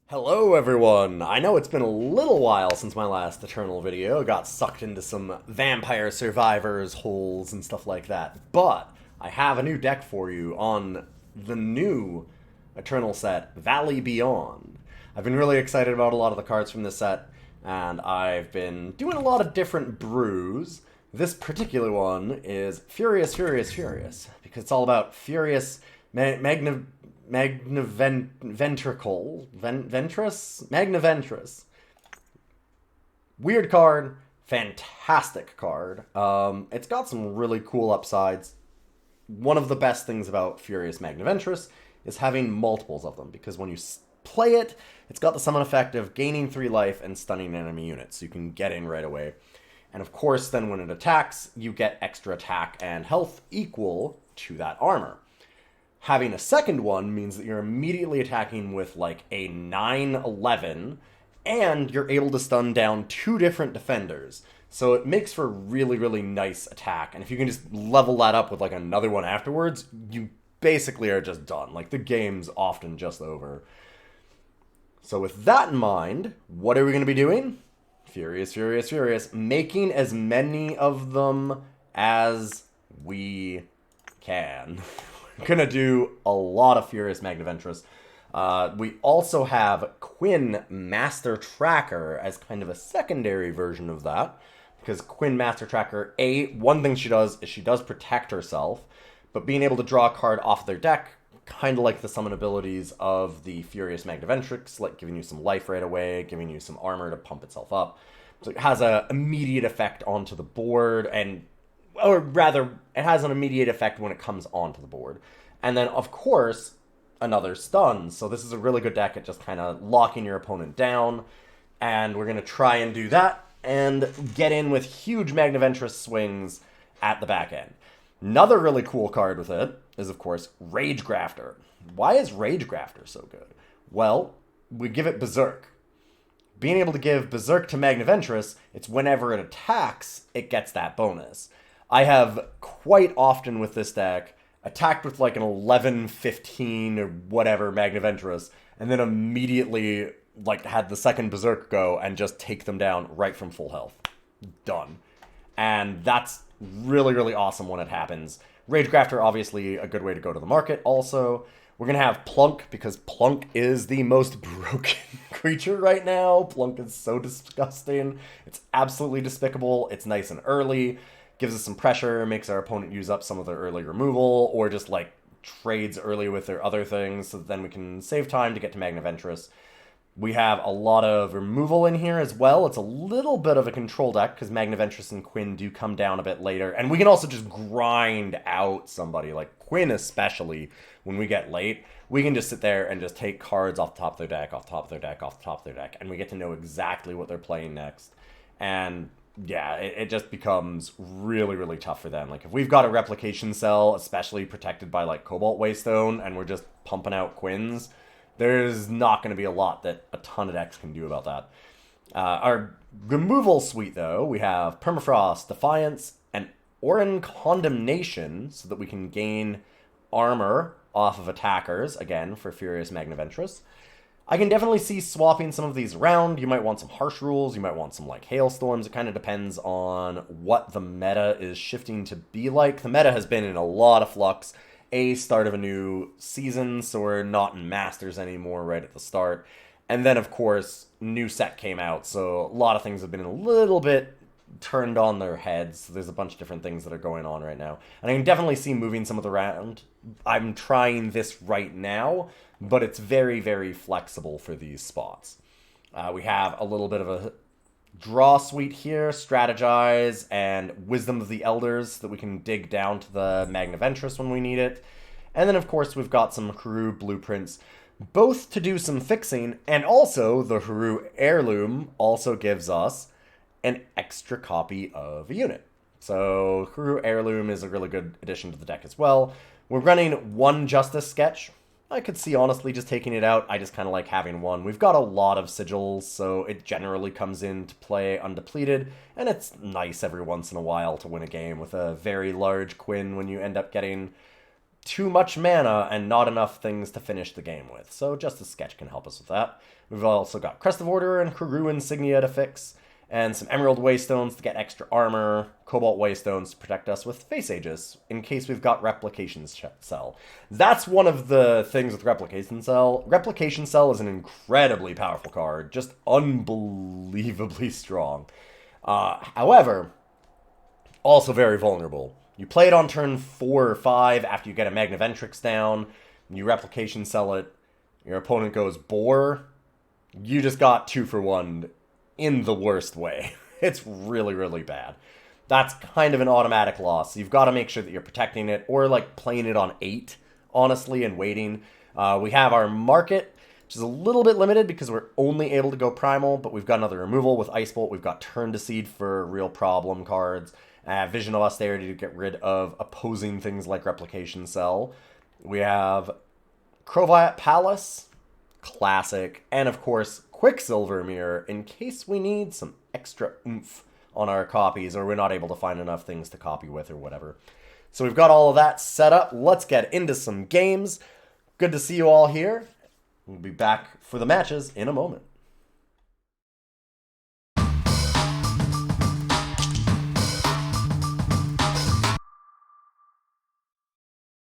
Hello everyone! I know it's been a little while since my last Eternal video. I got sucked into some Vampire Survivors holes and stuff like that. But I have a new deck for you on the new Eternal set, Valley Beyond. I've been really excited about a lot of the cards from this set, and I've been doing a lot of different brews. This particular one is Furious, Furious, Furious, because it's all about Furious Magniventris. Weird card, fantastic card. It's got some really cool upsides. One of the best things about Furious Magniventris is having multiples of them, because when you play it, it's got the summon effect of gaining 3 life and stunning enemy units, so you can get in right away. And of course, then when it attacks, you get extra attack and health equal to that armor. Having a second one means that you're immediately attacking with like a 9/11, and you're able to stun down 2 different defenders. So it makes for a really, really nice attack. And if you can just level that up with like another one afterwards, you basically are just done. Like the game's often just over. So with that in mind, what are we going to be doing? Furious, Furious, Furious. Making as many of them as we can. Gonna do a lot of Furious Magniventris. We also have Quinn Master Tracker as kind of a secondary version of that, because Quinn Master Tracker, one thing she does is she does protect herself, but being able to draw a card off their deck, kind of like the summon abilities of the Furious Magniventris, like giving you some life right away, giving you some armor to pump itself up. So it has an immediate effect onto the board, or rather, it has an immediate effect when it comes onto the board. And then, of course, another stun. So this is a really good deck at just kind of locking your opponent down. And we're going to try and do that and get in with huge Magniventris swings at the back end. Another really cool card with it is, of course, Rage Grafter. Why is Rage Grafter so good? Well, we give it Berserk. Being able to give Berserk to Magniventris, it's whenever it attacks, it gets that bonus. I have quite often with this deck attacked with like an 11-15 or whatever Magniventris, and then immediately like had the second Berserk go and just take them down right from full health. Done. And that's really, really awesome when it happens. Rage Grafter, obviously a good way to go to the market also. We're going to have Plunk, because Plunk is the most broken creature right now. Plunk is so disgusting. It's absolutely despicable. It's nice and early. Gives us some pressure, makes our opponent use up some of their early removal, or just like trades early with their other things, so that then we can save time to get to Magniventris. We have a lot of removal in here as well. It's a little bit of a control deck, because Magniventris and Quinn do come down a bit later. And we can also just grind out somebody, like Quinn especially, when we get late. We can just sit there and just take cards off the top of their deck, off the top of their deck, off the top of their deck, and we get to know exactly what they're playing next. And yeah, it just becomes really, really tough for them. Like, if we've got a replication cell, especially protected by, like, Cobalt Waystone, and we're just pumping out Quinns, there's not going to be a lot that a ton of decks can do about that. Our removal suite, though, we have Permafrost, Defiance, and Auren Condemnation, so that we can gain armor off of attackers, again, for Furious Magniventris. I can definitely see swapping some of these around. You might want some harsh rules, you might want some like hailstorms. It kind of depends on what the meta is shifting to be like. The meta has been in a lot of flux. Start of a new season, so we're not in Masters anymore right at the start. And then, of course, new set came out, so a lot of things have been a little bit turned on their heads. So there's a bunch of different things that are going on right now. And I can definitely see moving some of the around. I'm trying this right now, but it's very, very flexible for these spots. We have a little bit of a draw suite here, Strategize, and Wisdom of the Elders, so that we can dig down to the Magniventris when we need it. And then, of course, we've got some Hooru blueprints, both to do some fixing, and also the Hooru Heirloom also gives us an extra copy of a unit. So Hooru Heirloom is a really good addition to the deck as well. We're running one Justice sketch. I could see honestly just taking it out. I just kind of like having one. We've got a lot of sigils, so it generally comes into play undepleted, and it's nice every once in a while to win a game with a very large Quinn when you end up getting too much mana and not enough things to finish the game with. So just a sketch can help us with that. We've also got Crest of Order and Hooru Insignia to fix, and some Emerald Waystones to get extra armor, Cobalt Waystones to protect us with Face Aegis, in case we've got Replication Cell. That's one of the things with Replication Cell. Replication Cell is an incredibly powerful card, just unbelievably strong. However, also very vulnerable. You play it on turn 4 or 5 after you get a Magniventris down, you Replication Cell it, your opponent goes Boar, you just got 2 for 1 in the worst way. It's really, really bad. That's kind of an automatic loss. You've got to make sure that you're protecting it, or like playing it on 8, honestly, and waiting. We have our Market, which is a little bit limited because we're only able to go Primal, but we've got another removal with Ice Bolt. We've got Turn to Seed for real problem cards. Vision of Austerity to get rid of opposing things like Replication Cell. We have Korovyat Palace, classic, and of course Quicksilver Mirror in case we need some extra oomph on our copies or we're not able to find enough things to copy with or whatever. So we've got all of that set up. Let's get into some games. Good to see you all here. We'll be back for the matches in a moment.